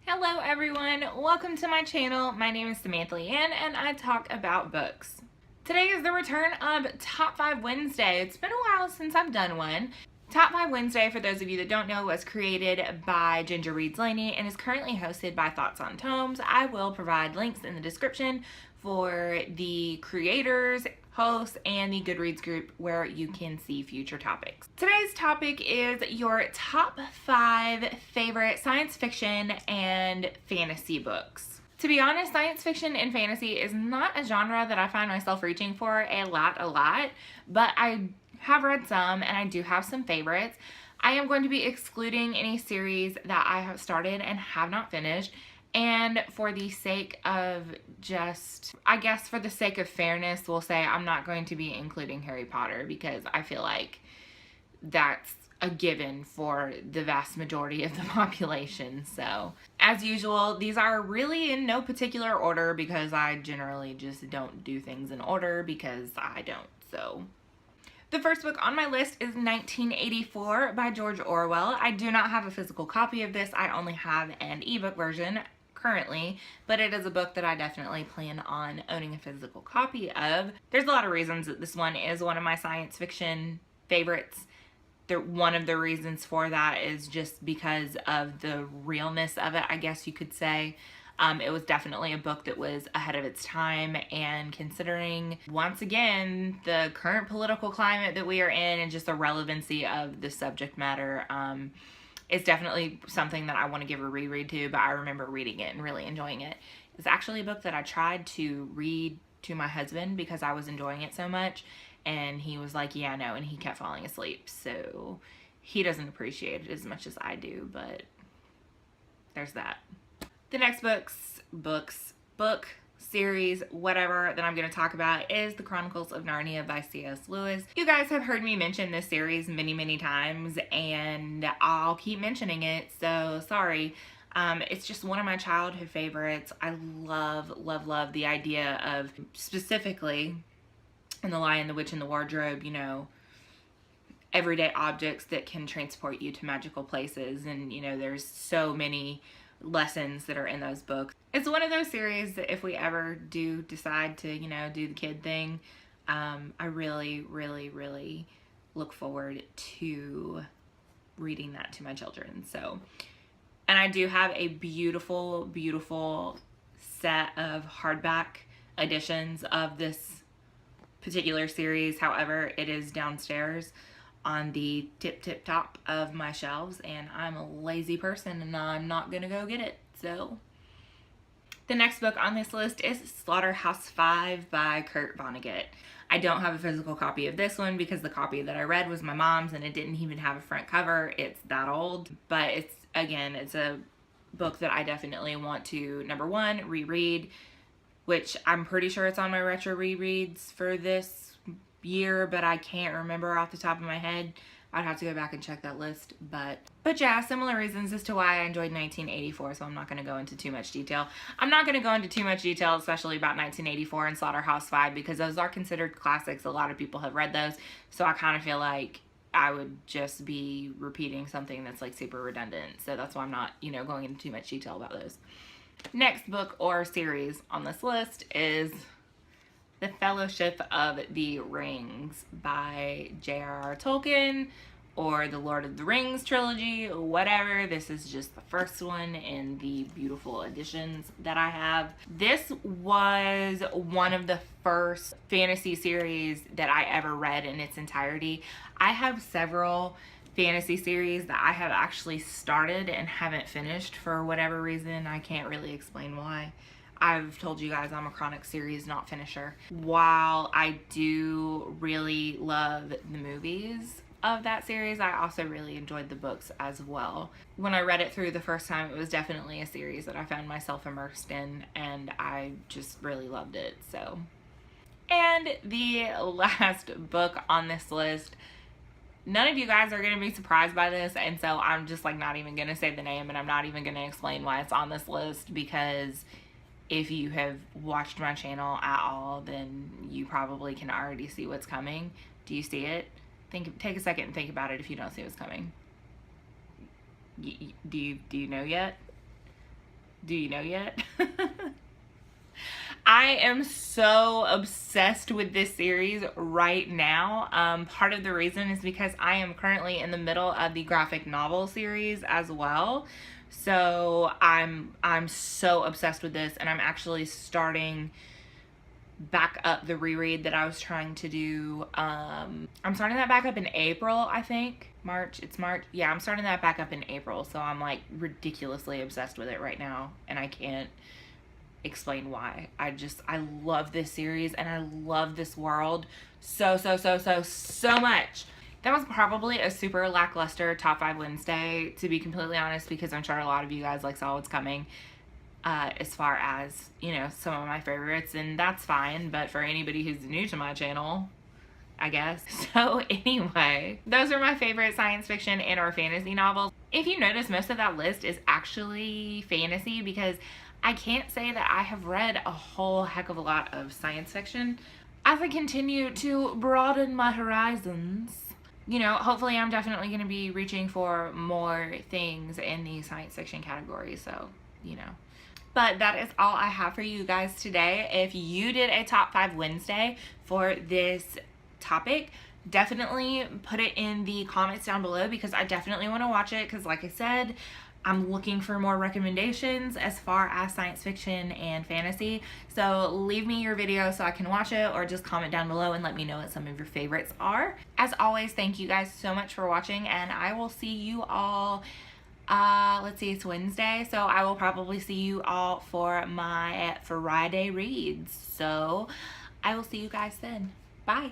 Hello everyone, welcome to my channel. My name is Samantha Leighanne and I talk about books. Today is the return of Top 5 Wednesday. It's been a while since I've done one. Top 5 Wednesday, for those of you that don't know, was created by Ginger Reads Leighanne and is currently hosted by Thoughts on Tomes. I will provide links in the description for the creators, hosts, and the Goodreads group where you can see future topics. Today's topic is your top 5 favorite science fiction and fantasy books. To be honest, science fiction and fantasy is not a genre that I find myself reaching for a lot, but I have read some and I do have some favorites. I am going to be excluding any series that I have started and have not finished. And for the sake of for the sake of fairness, we'll say I'm not going to be including Harry Potter because I feel like that's a given for the vast majority of the population. So, as usual, these are really in no particular order because I generally just don't do things in order because I don't. So, the first book on my list is 1984 by George Orwell. I do not have a physical copy of this. I only have an ebook version currently, but it is a book that I definitely plan on owning a physical copy of. There's a lot of reasons that this one is one of my science fiction favorites. One of the reasons for that is just because of the realness of it, I guess you could say. It was definitely a book that was ahead of its time, and considering, once again, the current political climate that we are in and just the relevancy of the subject matter, it's definitely something that I want to give a reread to, but I remember reading it and really enjoying it. It's actually a book that I tried to read to my husband because I was enjoying it so much, and he was like, yeah, no, and he kept falling asleep, so he doesn't appreciate it as much as I do, but there's that. The next book, series, whatever, that I'm going to talk about is The Chronicles of Narnia by C.S. Lewis. You guys have heard me mention this series many times, and I'll keep mentioning it, so sorry. It's just one of my childhood favorites. I love the idea of, specifically in The Lion, the Witch, and the Wardrobe, you know, everyday objects that can transport you to magical places, and, you know, there's so many lessons that are in those books. It's one of those series that if we ever do decide to, you know, do the kid thing, I really look forward to reading that to my children. So, and I do have a beautiful set of hardback editions of this particular series. However, it is downstairs on the tip top of my shelves, and I'm a lazy person and I'm not gonna go get it. So the next book on this list is Slaughterhouse V by Kurt Vonnegut. I don't have a physical copy of this one because the copy that I read was my mom's and it didn't even have a front cover. It's that old, but it's a book that I definitely want to, number one, reread, which I'm pretty sure it's on my retro rereads for this year, but I can't remember off the top of my head. I'd have to go back and check that list, but yeah, similar reasons as to why I enjoyed 1984, so I'm not going to go into too much detail. I'm not going to go into too much detail, especially about 1984 and Slaughterhouse 5, because those are considered classics. A lot of people have read those, so I kind of feel like I would just be repeating something that's like super redundant, so that's why I'm not, you know, going into too much detail about those. Next book or series on this list is The Fellowship of the Rings by J.R.R. Tolkien, or the Lord of the Rings trilogy, whatever. This is just the first one in the beautiful editions that I have. This was one of the first fantasy series that I ever read in its entirety. I have several fantasy series that I have actually started and haven't finished for whatever reason. I can't really explain why. I've told you guys I'm a chronic series not finisher. While I do really love the movies of that series, I also really enjoyed the books as well. When I read it through the first time, it was definitely a series that I found myself immersed in, and I just really loved it. So, and the last book on this list, none of you guys are going to be surprised by this, and so I'm just like not even going to say the name, and I'm not even going to explain why it's on this list, because if you have watched my channel at all, then you probably can already see what's coming. Do you see it? Take a second and think about it if you don't see what's coming. Do you know yet? Do you know yet? I am so obsessed with this series right now. Part of the reason is because I am currently in the middle of the graphic novel series as well. So I'm so obsessed with this, and I'm actually starting back up the reread that I was trying to do. I'm starting that back up in April, I think. March, it's March. Yeah, I'm starting that back up in April. So I'm like ridiculously obsessed with it right now, and I can't explain why. I love this series, and I love this world so much. That was probably a super lackluster top 5 Wednesday, to be completely honest, because I'm sure a lot of you guys like saw what's coming as far as, you know, some of my favorites, and that's fine. But for anybody who's new to my channel, I guess. So anyway, those are my favorite science fiction and or fantasy novels. If you notice, most of that list is actually fantasy, because I can't say that I have read a whole heck of a lot of science fiction. As I continue to broaden my horizons, you know, hopefully I'm definitely going to be reaching for more things in the science fiction category, so, you know. But that is all I have for you guys today. If you did a top 5 Wednesday for this topic, definitely put it in the comments down below, because I definitely want to watch it, because like I said, I'm looking for more recommendations as far as science fiction and fantasy. So leave me your video so I can watch it, or just comment down below and let me know what some of your favorites are. As always, thank you guys so much for watching, and I will see you all, let's see, it's Wednesday, so I will probably see you all for my Friday reads. So I will see you guys then. Bye.